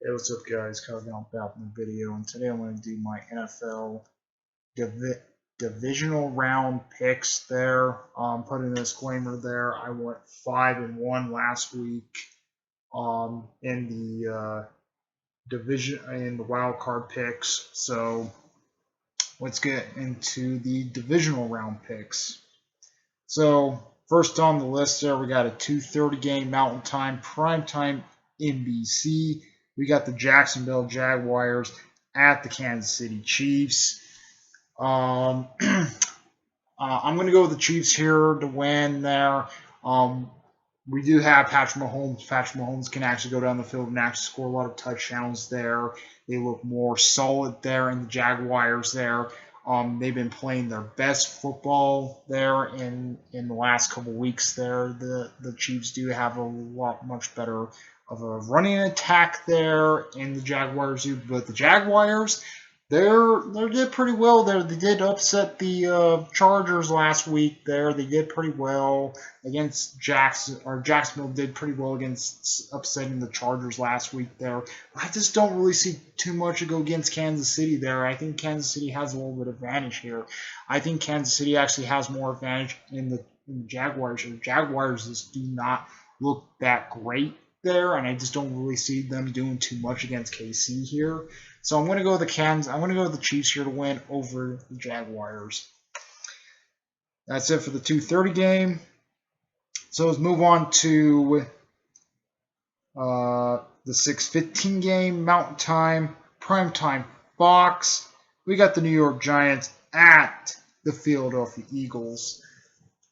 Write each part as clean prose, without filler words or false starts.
Hey, what's up, guys? Kyle down back in the video, and today I'm going to do my NFL Divisional Round picks. There, putting a disclaimer there. I went 5-1 last week, in the wild card picks. So let's get into the Divisional Round picks. So first on the list there, we got a 2:30 game Mountain Time, primetime NBC. We got the Jacksonville Jaguars at the Kansas City Chiefs. I'm going to go with the Chiefs here to win there. We do have Patrick Mahomes. Patrick Mahomes can actually go down the field and actually score a lot of touchdowns there. They look more solid there, and the Jaguars there. They've been playing their best football there in the last couple weeks there. The Chiefs do have a lot much better of a running attack there in the Jaguars do, but the Jaguars they did pretty well there. They did upset the Chargers last week there. They did pretty well against Jacksonville did pretty well against upsetting the Chargers last week there. I just don't really see too much to go against Kansas City there. I think Kansas City has a little bit of advantage here. I think Kansas City actually has more advantage in the Jaguars. The Jaguars just do not look that great there, and I just don't really see them doing too much against KC here. So I'm going to go with I'm going to go with the Chiefs here to win over the Jaguars. That's it for the 2:30 game. So let's move on to the 6:15 game, Mountain Time, primetime Fox. We got the New York Giants at the Philadelphia Eagles.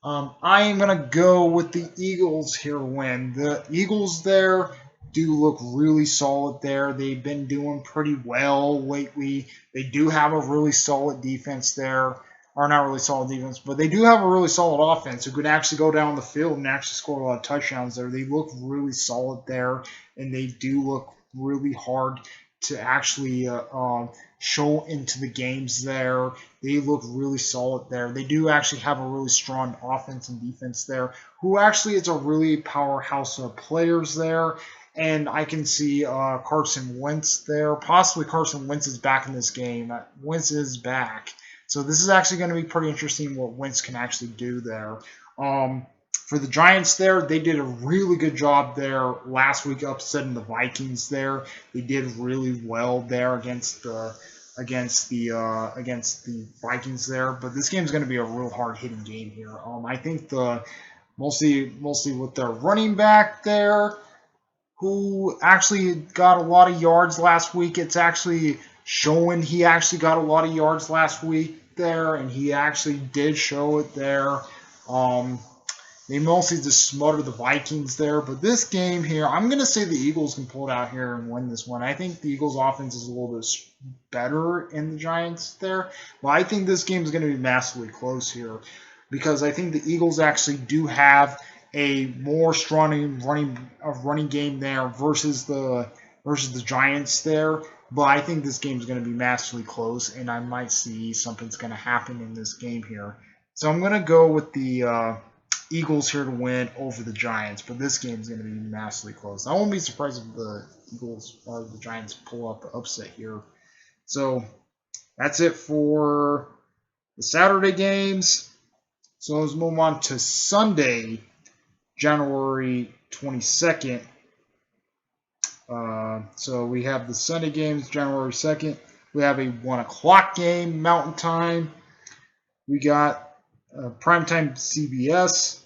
I am going to go with the Eagles here to win. The Eagles there do look really solid there. They've been doing pretty well lately. They do have a really solid defense there. Or not really solid defense, but they do have a really solid offense who could actually go down the field and actually score a lot of touchdowns there. They look really solid there, and they do look really hard to actually show into the games there. They look really solid there. They do actually have a really strong offense and defense there, who actually is a really powerhouse of players there. And I can see Carson Wentz there. Possibly Carson Wentz is back in this game. Wentz is back. So this is actually going to be pretty interesting what Wentz can actually do there. For the Giants there, they did a really good job there last week upsetting the Vikings there. They did really well there against the Vikings there. But this game is going to be a real hard-hitting game here. I think mostly with their running back there, who actually got a lot of yards last week. It's actually showing he actually got a lot of yards last week there, and he actually did show it there. They mostly just smothered the Vikings there, but this game here, I'm going to say the Eagles can pull it out here and win this one. I think the Eagles' offense is a little bit better in the Giants there, but I think this game is going to be massively close here because I think the Eagles actually do have a more strong running game there versus the Giants there. But I think this game is going to be massively close, and I might see something's going to happen in this game here. So I'm going to go with the Eagles here to win over the Giants, but this game is going to be massively close. I won't be surprised if the Eagles or the Giants pull up the upset here. So that's it for the Saturday games. So let's move on to Sunday, January 22nd. So we have the Sunday games, January 2nd. We have a 1 o'clock game, Mountain Time. We got primetime CBS.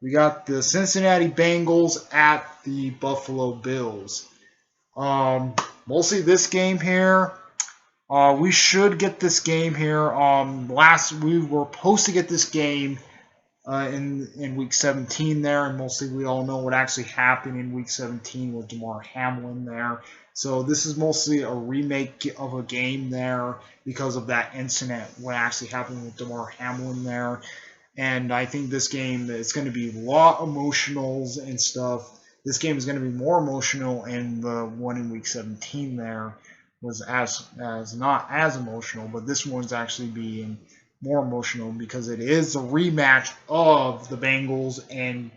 We got the Cincinnati Bengals at the Buffalo Bills. Mostly this game here. We should get this game here. We were supposed to get this game in week 17 there, and mostly we all know what actually happened in week 17 with Damar Hamlin there. So this is mostly a remake of a game there because of that incident, what actually happened with Damar Hamlin there. And I think this game is going to be a lot emotionals and stuff. This game is going to be more emotional, and the one in week 17 there was as not as emotional, but this one's actually being more emotional because it is a rematch of the Bengals and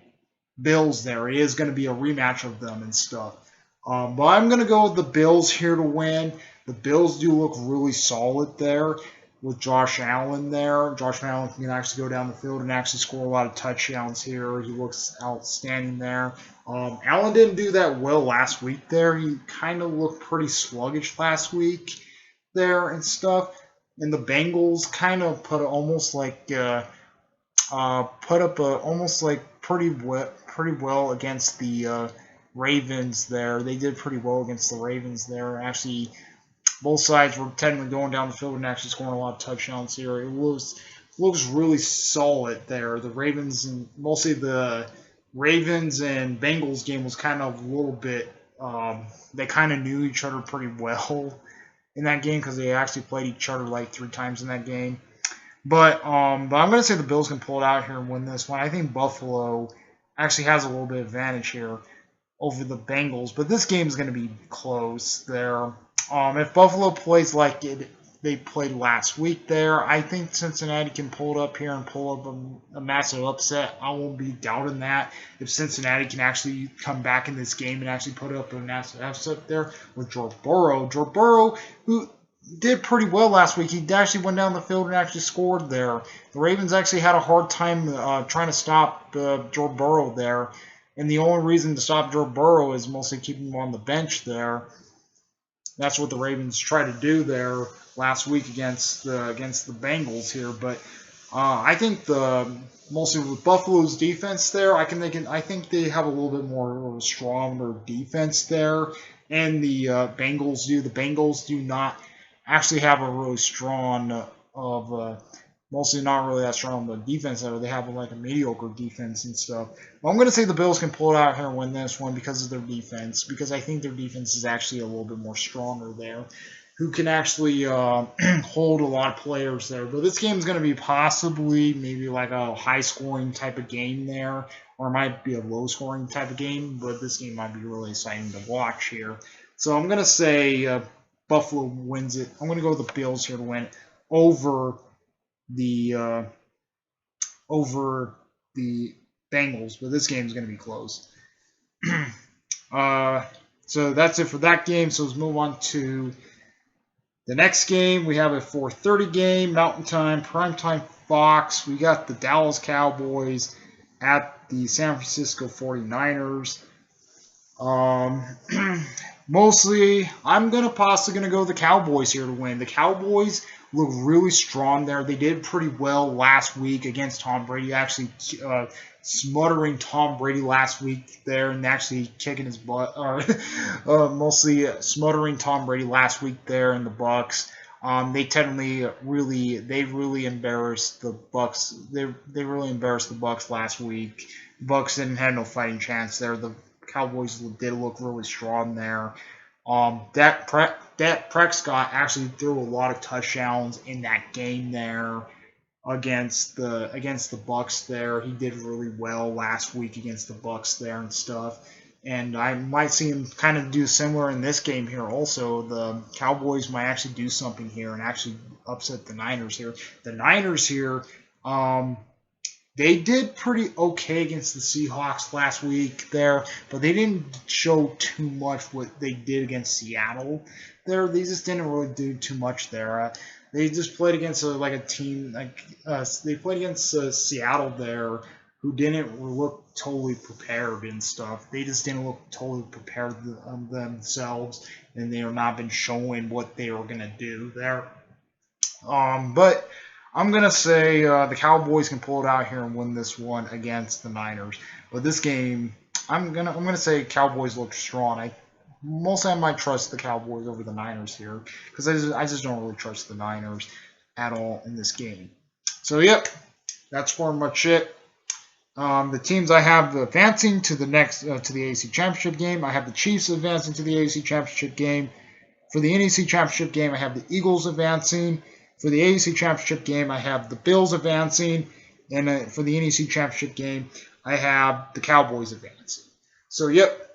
Bills there. It is going to be a rematch of them and stuff. But I'm going to go with the Bills here to win. The Bills do look really solid there with Josh Allen there. Josh Allen can actually go down the field and actually score a lot of touchdowns here. He looks outstanding there. Allen didn't do that well last week there. He kind of looked pretty sluggish last week there and stuff. And the Bengals kind of put almost like almost like pretty well against the Ravens there. They did pretty well against the Ravens there. Actually, both sides were technically going down the field and actually scoring a lot of touchdowns here. It looks really solid there. The Ravens and mostly the Ravens and Bengals game was kind of a little bit. They kind of knew each other pretty well in that game because they actually played each other like 3 times in that game. But I'm going to say the Bills can pull it out here and win this one. I think Buffalo actually has a little bit of advantage here over the Bengals, but this game is going to be close there. If Buffalo plays like they played last week there, I think Cincinnati can pull it up here and pull up a massive upset. I won't be doubting that if Cincinnati can actually come back in this game and actually put up a massive upset there with Joe Burrow. Joe Burrow, who did pretty well last week. He actually went down the field and actually scored there. The Ravens actually had a hard time trying to stop Joe Burrow there. And the only reason to stop Joe Burrow is mostly keeping him on the bench there. That's what the Ravens tried to do there last week against the Bengals here. But I think mostly with Buffalo's defense there, I think they have a little bit more of a stronger defense there. And the Bengals do. The Bengals do not actually have a really strong mostly not really that strong of a defense there. They have like a mediocre defense and stuff. But I'm going to say the Bills can pull it out here and win this one because of their defense. Because I think their defense is actually a little bit more stronger there, who can actually hold a lot of players there. But this game is going to be possibly maybe like a high-scoring type of game there, or it might be a low-scoring type of game. But this game might be really exciting to watch here. So I'm going to say Buffalo wins it. I'm going to go with the Bills here to win over the Bengals, but this game is going to be close. So that's it for that game. So let's move on to the next game. We have a 4:30 game, Mountain Time, Primetime Fox. We got the Dallas Cowboys at the San Francisco 49ers. Mostly, I'm possibly going to go with the Cowboys here to win. The Cowboys look really strong there. They did pretty well last week against Tom Brady, actually smothering Tom Brady last week there and actually kicking his butt, mostly smothering Tom Brady last week there in the Bucks. They really embarrassed the Bucks. They really embarrassed the Bucks last week. The Bucks didn't have no fighting chance there. The Cowboys did look really strong there. Dak Prescott actually threw a lot of touchdowns in that game there against the Bucks there. He did really well last week against the Bucks there and stuff. And I might see him kind of do similar in this game here also. The Cowboys might actually do something here and actually upset the Niners here. The Niners here, they did pretty okay against the Seahawks last week there, but they didn't show too much what they did against Seattle there. They just didn't really do too much there. They just played against a team they played against Seattle there, who didn't look totally prepared and stuff. They just didn't look totally prepared themselves, and they have not been showing what they were gonna do there. But I'm going to say the Cowboys can pull it out here and win this one against the Niners. But this game, I'm gonna say Cowboys look strong. I might trust the Cowboys over the Niners here because I just don't really trust the Niners at all in this game. So, yep, that's pretty much it. The teams I have advancing to the next to the AFC Championship game. I have the Chiefs advancing to the AFC Championship game. For the NFC Championship game, I have the Eagles advancing. For the AFC Championship game, I have the Bills advancing. And for the NFC Championship game, I have the Cowboys advancing. So, yep.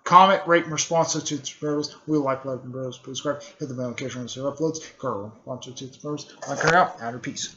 Comment, rate, and response to the videos. We like, and subscribe. Hit the notification when the uploads. Current response to the videos. Like, out. Peace.